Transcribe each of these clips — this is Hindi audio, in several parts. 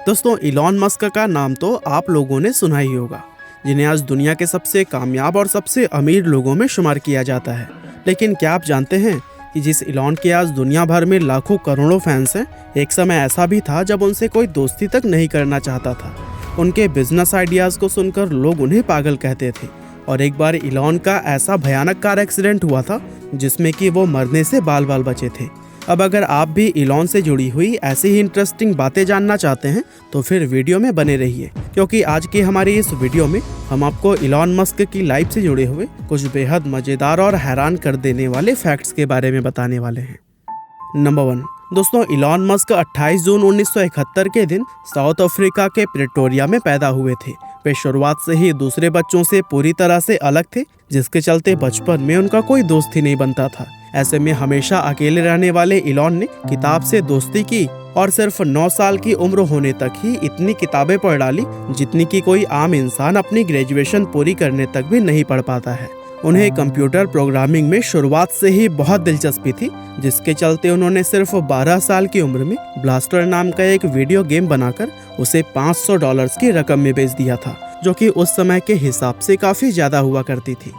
दोस्तों, इलॉन मस्क का नाम तो आप लोगों ने सुना ही होगा, जिन्हें आज दुनिया के सबसे कामयाब और सबसे अमीर लोगों में शुमार किया जाता है। लेकिन क्या आप जानते हैं कि जिस इलॉन के आज दुनिया भर में लाखों करोड़ों फैंस हैं, एक समय ऐसा भी था जब उनसे कोई दोस्ती तक नहीं करना चाहता था। उनके बिजनेस आइडियाज़ को सुनकर लोग उन्हें पागल कहते थे। और एक बार इलॉन का ऐसा भयानक कार एक्सीडेंट हुआ था जिसमें कि वो मरने से बाल बाल बचे थे। अब अगर आप भी इलॉन से जुड़ी हुई ऐसी ही इंटरेस्टिंग बातें जानना चाहते हैं तो फिर वीडियो में बने रहिए, क्योंकि आज की हमारी इस वीडियो में हम आपको इलॉन मस्क की लाइफ से जुड़े हुए कुछ बेहद मज़ेदार और हैरान कर देने वाले फैक्ट्स के बारे में बताने वाले हैं। नंबर 1, दोस्तों, इलॉन मस्क 28 जून 1971 के दिन साउथ अफ्रीका के प्रेटोरिया में पैदा हुए थे। वे शुरुआत से ही दूसरे बच्चों से पूरी तरह से अलग थे, जिसके चलते बचपन में उनका कोई दोस्त ही नहीं बनता था। ऐसे में हमेशा अकेले रहने वाले इलॉन ने किताब से दोस्ती की और सिर्फ 9 साल की उम्र होने तक ही इतनी किताबें पढ़ डाली जितनी कि कोई आम इंसान अपनी ग्रेजुएशन पूरी करने तक भी नहीं पढ़ पाता है। उन्हें कंप्यूटर प्रोग्रामिंग में शुरुआत से ही बहुत दिलचस्पी थी, जिसके चलते उन्होंने सिर्फ 12 साल की उम्र में ब्लास्टर नाम का एक वीडियो गेम बनाकर उसे $500 की रकम में बेच दिया था, जो कि उस समय के हिसाब से काफ़ी ज़्यादा हुआ करती थी।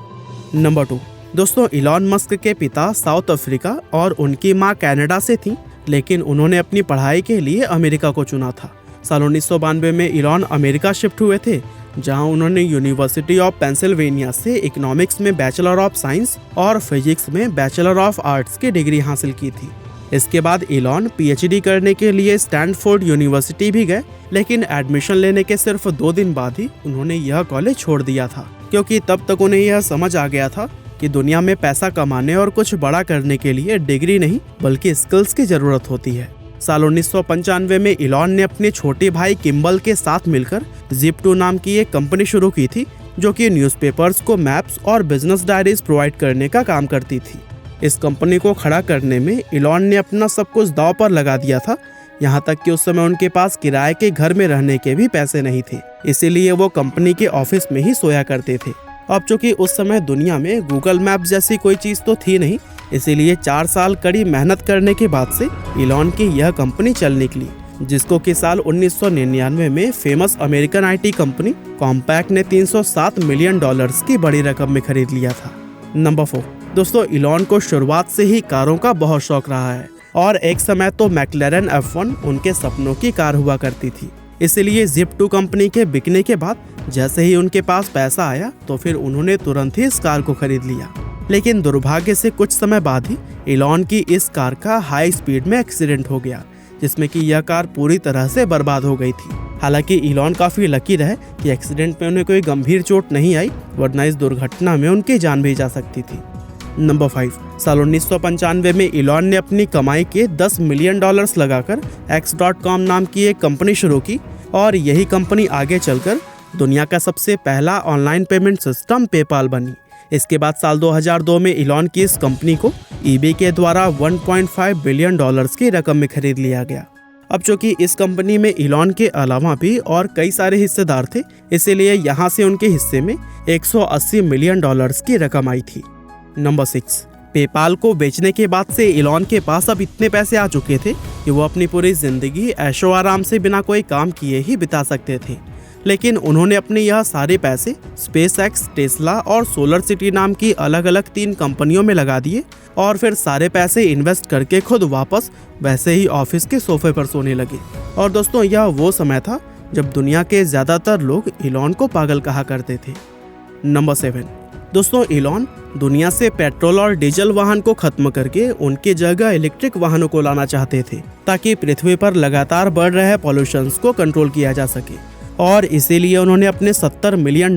नंबर 2, दोस्तों, इलॉन मस्क के पिता साउथ अफ्रीका और उनकी माँ कनाडा से थीं, लेकिन उन्होंने अपनी पढ़ाई के लिए अमेरिका को चुना था। साल 1992 में इलॉन अमेरिका शिफ्ट हुए थे, जहां उन्होंने यूनिवर्सिटी ऑफ पेंसिल्वेनिया से इकोनॉमिक्स में बैचलर ऑफ साइंस और फिजिक्स में बैचलर ऑफ आर्ट्स की डिग्री हासिल की थी। इसके बाद इलॉन पीएचडी करने के लिए स्टैनफोर्ड यूनिवर्सिटी भी गए, लेकिन एडमिशन लेने के सिर्फ 2 दिन बाद ही उन्होंने यह कॉलेज छोड़ दिया था, क्योंकि तब तक उन्हें यह समझ आ गया था कि दुनिया में पैसा कमाने और कुछ बड़ा करने के लिए डिग्री नहीं बल्कि स्किल्स की जरूरत होती है। साल 1995 में इलॉन ने अपने छोटे भाई किम्बल के साथ मिलकर Zip2 नाम की एक कंपनी शुरू की थी, जो कि न्यूज़पेपर्स को मैप्स और बिजनेस डायरीज प्रोवाइड करने का काम करती थी। इस कंपनी को खड़ा करने में इलॉन ने अपना सब कुछ दांव पर लगा दिया था, यहाँ तक कि उस समय उनके पास किराए के घर में रहने के भी पैसे नहीं थे, इसीलिए वो कंपनी के ऑफिस में ही सोया करते थे। अब चूंकि उस समय दुनिया में गूगल मैप जैसी कोई चीज़ तो थी नहीं, इसीलिए 4 साल कड़ी मेहनत करने के बाद से इलॉन की यह कंपनी चल निकली, जिसको कि साल 1999 में famous American IT company compact ने $307 मिलियन की बड़ी रकम में खरीद लिया था। नंबर 4, दोस्तों, इलॉन को शुरुआत से ही कारों का बहुत शौक रहा है और एक समय तो मैक्लेरन F1 उनके सपनों की कार हुआ करती थी। इसलिए Zip2 कंपनी के बिकने के बाद जैसे ही उनके पास पैसा आया तो फिर उन्होंने तुरंत ही इस कार को खरीद लिया। लेकिन दुर्भाग्य से कुछ समय बाद ही इलॉन की इस कार का हाई स्पीड में एक्सीडेंट हो गया, जिसमें कि यह कार पूरी तरह से बर्बाद हो गई थी। हालांकि इलॉन काफ़ी लकी रहे कि एक्सीडेंट में उन्हें कोई गंभीर चोट नहीं आई, वरना इस दुर्घटना में उनकी जान भी जा सकती थी। नंबर 5, साल 1995 में इलॉन ने अपनी कमाई के $10 मिलियन लगाकर X.com नाम की एक कंपनी शुरू की और यही कंपनी आगे चलकर दुनिया का सबसे पहला ऑनलाइन पेमेंट सिस्टम पेपाल बनी। इसके बाद साल 2002 में इलॉन की इस कंपनी को eBay के द्वारा $1.5 बिलियन की रकम में खरीद लिया गया। अब चूंकि इस कंपनी में इलॉन के अलावा भी और कई सारे हिस्सेदार थे, इसीलिए यहाँ से उनके हिस्से में $180 मिलियन की रकम आई थी। नंबर 6, पेपाल को बेचने के बाद से इलॉन के पास अब इतने पैसे आ चुके थे कि वो अपनी पूरी जिंदगी ऐशो आराम से बिना कोई काम किए ही बिता सकते थे। लेकिन उन्होंने अपने यह सारे पैसे SpaceX, टेस्ला और सोलर सिटी नाम की अलग अलग 3 कंपनियों में लगा दिए और फिर सारे पैसे इन्वेस्ट करके खुद वापस वैसे ही ऑफिस के सोफे पर सोने लगे। और दोस्तों, यह वो समय था जब दुनिया के ज़्यादातर लोग इलॉन को पागल कहा करते थे। नंबर 7, दोस्तों, इलॉन दुनिया से पेट्रोल और डीजल वाहन को खत्म करके उनकी जगह इलेक्ट्रिक वाहनों को लाना चाहते थे, ताकि पृथ्वी पर लगातार बढ़ रहे पॉल्यूशन को कंट्रोल किया जा सके। और इसीलिए उन्होंने अपने $70 मिलियन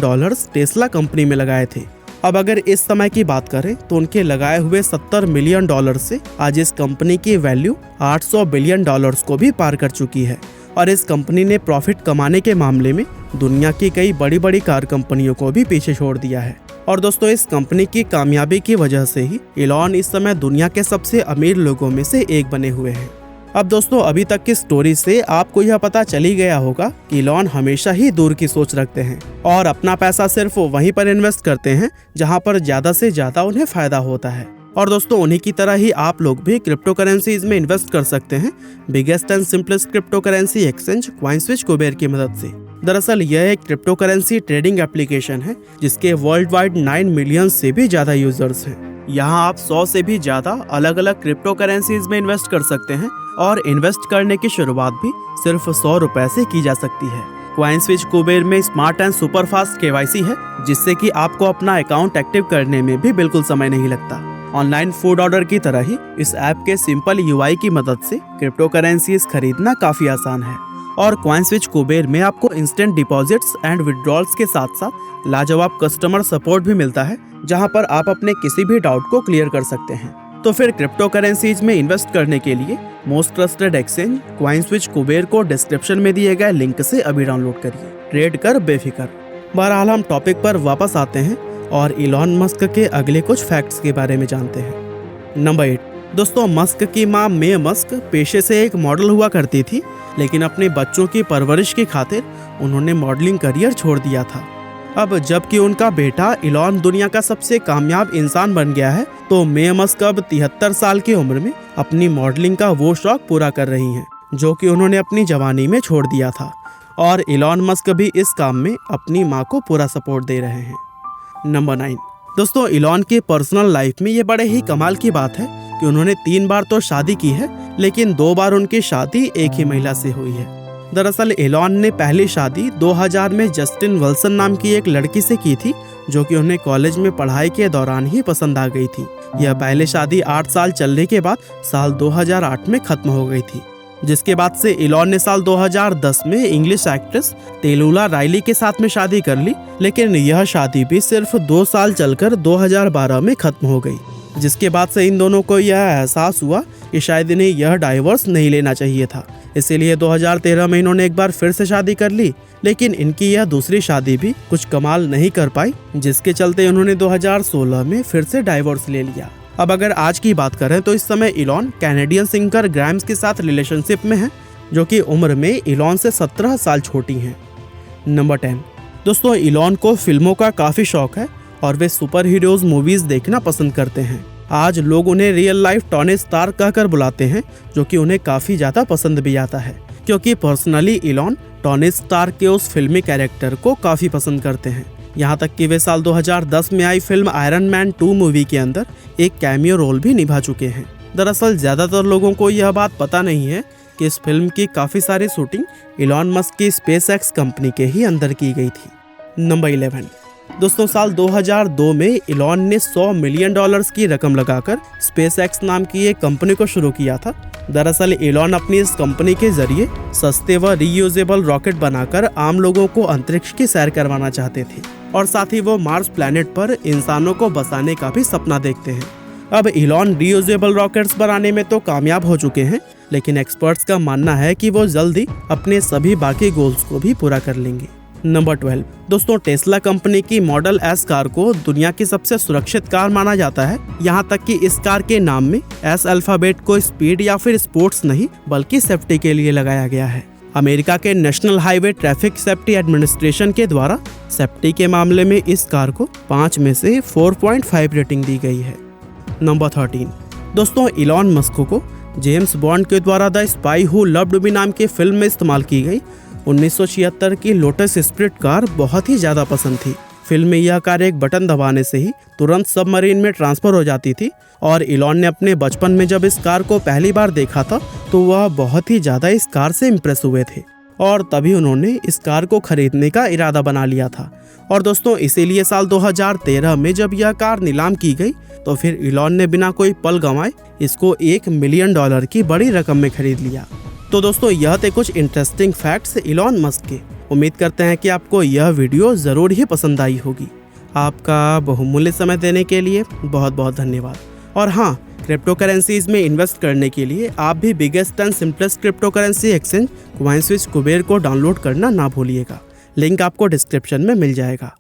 टेस्ला कंपनी में लगाए थे। अब अगर इस समय की बात करें तो उनके लगाए हुए $70 मिलियन से आज इस कंपनी की वैल्यू $800 बिलियन को भी पार कर चुकी है। और इस कंपनी ने प्रॉफिट कमाने के मामले में दुनिया की कई बड़ी बड़ी कार कंपनियों को भी पीछे छोड़ दिया है। और दोस्तों, इस कंपनी की कामयाबी की वजह से ही इलॉन इस समय दुनिया के सबसे अमीर लोगों में से एक बने हुए हैं। अब दोस्तों, अभी तक की स्टोरी से आपको यह पता चली गया होगा कि इलॉन हमेशा ही दूर की सोच रखते हैं और अपना पैसा सिर्फ वहीं पर इन्वेस्ट करते हैं जहां पर ज्यादा से ज्यादा उन्हें फायदा होता है। और दोस्तों उन्हीं की तरह ही आप लोग भी क्रिप्टो करेंसीज में इन्वेस्ट कर सकते हैं biggest and simplest crypto currency exchange CoinSwitch Kuber की मदद से। दरअसल यह एक क्रिप्टो करेंसी ट्रेडिंग एप्लीकेशन है जिसके वर्ल्ड वाइड 9 मिलियन से भी ज्यादा यूजर्स हैं। यहाँ आप 100 से भी ज्यादा अलग अलग क्रिप्टो करेंसीज में इन्वेस्ट कर सकते हैं और इन्वेस्ट करने की शुरुआत भी सिर्फ 100 रुपए से की जा सकती है। कॉइनस्विच कुबेर में smart and super fast KYC है जिससे कि आपको अपना अकाउंट एक्टिव करने में भी बिल्कुल समय नहीं लगता। ऑनलाइन फूड ऑर्डर की तरह ही इस ऐप के सिंपल UI की मदद से क्रिप्टो करेंसीज खरीदना काफी आसान है। और कॉइनस्विच कुबेर में आपको इंस्टेंट डिपॉजिट्स एंड विड्रॉल्स के साथ साथ लाजवाब कस्टमर सपोर्ट भी मिलता है जहां पर आप अपने किसी भी डाउट को क्लियर कर सकते हैं। तो फिर क्रिप्टो करेंसीज में इन्वेस्ट करने के लिए most trusted exchange CoinSwitch Kuber को डिस्क्रिप्शन में दिए गए लिंक से अभी डाउनलोड करिए। ट्रेड कर बेफिक्र। बहरहाल हम टॉपिक पर वापस आते हैं और इलॉन मस्क के अगले कुछ फैक्ट्स के बारे में जानते हैं। नंबर 8 दोस्तों, मस्क की मां मे मस्क पेशे से एक मॉडल हुआ करती थी, लेकिन अपने बच्चों की परवरिश की खातिर उन्होंने मॉडलिंग करियर छोड़ दिया था। अब जबकि उनका बेटा इलॉन दुनिया का सबसे कामयाब इंसान बन गया है, तो मे मस्क अब 73 साल की उम्र में अपनी मॉडलिंग का वो शौक पूरा कर रही हैं जो कि उन्होंने अपनी जवानी में छोड़ दिया था। और इलॉन मस्क भी इस काम में अपनी मां को पूरा सपोर्ट दे रहे हैं। नंबर 9 दोस्तों, इलॉन की पर्सनल लाइफ में ये बड़े ही कमाल की बात है कि उन्होंने 3 बार तो शादी की है, लेकिन 2 बार उनकी शादी एक ही महिला से हुई है। दरअसल इलॉन ने पहली शादी 2000 में जस्टिन विल्सन नाम की एक लड़की से की थी जो कि उन्हें कॉलेज में पढ़ाई के दौरान ही पसंद आ गई थी। यह पहली शादी 8 साल चलने के बाद साल 2008 में खत्म हो गई थी, जिसके बाद से इलॉन ने साल 2010 में इंग्लिश एक्ट्रेस टेलुला राइली के साथ में शादी कर ली, लेकिन यह शादी भी सिर्फ 2 साल चलकर 2012 में खत्म हो गई, जिसके बाद से इन दोनों को यह एहसास हुआ कि शायद इन्हें यह डाइवोर्स नहीं लेना चाहिए था। इसीलिए 2013 में इन्होंने एक बार फिर से शादी कर ली, लेकिन इनकी यह दूसरी शादी भी कुछ कमाल नहीं कर पाई, जिसके चलते उन्होंने 2016 में फिर से डाइवोर्स ले लिया। अब अगर आज की बात करें तो इस समय इलॉन कैनेडियन सिंगर ग्राइम्स के साथ रिलेशनशिप में है, जो कि उम्र में इलॉन से 17 साल छोटी हैं। नंबर 10 दोस्तों, इलॉन को फिल्मों का काफ़ी शौक है और वे सुपर हीरोज मूवीज देखना पसंद करते हैं। आज लोग उन्हें रियल लाइफ टोनी स्टार्क कहकर बुलाते हैं, जो कि उन्हें काफ़ी ज़्यादा पसंद भी आता है, क्योंकि पर्सनली इलॉन टोनी स्टार्क के उस फिल्मी कैरेक्टर को काफ़ी पसंद करते हैं। यहाँ तक कि वे साल 2010 में आई फिल्म आयरन मैन 2 मूवी के अंदर एक कैमियो रोल भी निभा चुके हैं। दरअसल ज़्यादातर लोगों को यह बात पता नहीं है कि इस फिल्म की काफ़ी सारी शूटिंग इलॉन मस्क की स्पेसएक्स कंपनी के ही अंदर की गई थी। नंबर 11 दोस्तों, साल 2002 में इलॉन ने $100 मिलियन की रकम लगाकर स्पेसएक्स नाम की एक कंपनी को शुरू किया था। दरअसल इलॉन अपनी इस कंपनी के जरिए सस्ते व रीयूजेबल रॉकेट बनाकर आम लोगों को अंतरिक्ष की सैर करवाना चाहते थे और साथ ही वो मार्स प्लैनेट पर इंसानों को बसाने का भी सपना देखते हैं। अब इलॉन रीयूजेबल रॉकेट्स बनाने में तो कामयाब हो चुके हैं, लेकिन एक्सपर्ट्स का मानना है कि वो जल्दी अपने सभी बाकी गोल्स को भी पूरा कर लेंगे। नंबर 12 दोस्तों, टेस्ला कंपनी की मॉडल एस कार को दुनिया की सबसे सुरक्षित कार माना जाता है। यहाँ तक कि इस कार के नाम में एस अल्फाबेट को स्पीड या फिर स्पोर्ट्स नहीं बल्कि सेफ्टी के लिए लगाया गया है। अमेरिका के national highway traffic safety administration के द्वारा सेफ्टी के मामले में इस कार को 5 में से 4.5 रेटिंग दी गई है। नंबर 13 दोस्तों, इलॉन मस्क को जेम्स बॉन्ड के द्वारा the spy who loved me नाम की फिल्म में इस्तेमाल की गई 1976 की लोटस स्पिरिट कार बहुत ही ज़्यादा पसंद थी। फिल्म में यह कार एक बटन दबाने से ही तुरंत सबमरीन में ट्रांसफ़र हो जाती थी और इलॉन ने अपने बचपन में जब इस कार को पहली बार देखा था तो वह बहुत ही ज़्यादा इस कार से इम्प्रेस हुए थे और तभी उन्होंने इस कार को खरीदने का इरादा बना लिया था। और दोस्तों इसीलिए साल 2013 में जब यह कार नीलाम की गई तो फिर इलॉन ने बिना कोई पल गंवाए इसको $1 मिलियन की बड़ी रकम में खरीद लिया। तो दोस्तों यह थे कुछ इंटरेस्टिंग फैक्ट्स इलॉन मस्क के। उम्मीद करते हैं कि आपको यह वीडियो ज़रूर ही पसंद आई होगी। आपका बहुमूल्य समय देने के लिए बहुत बहुत धन्यवाद। और हाँ, क्रिप्टो करेंसीज में इन्वेस्ट करने के लिए आप भी biggest and simplest crypto currency exchange CoinSwitch Kuber को डाउनलोड करना ना भूलिएगा। लिंक आपको डिस्क्रिप्शन में मिल जाएगा।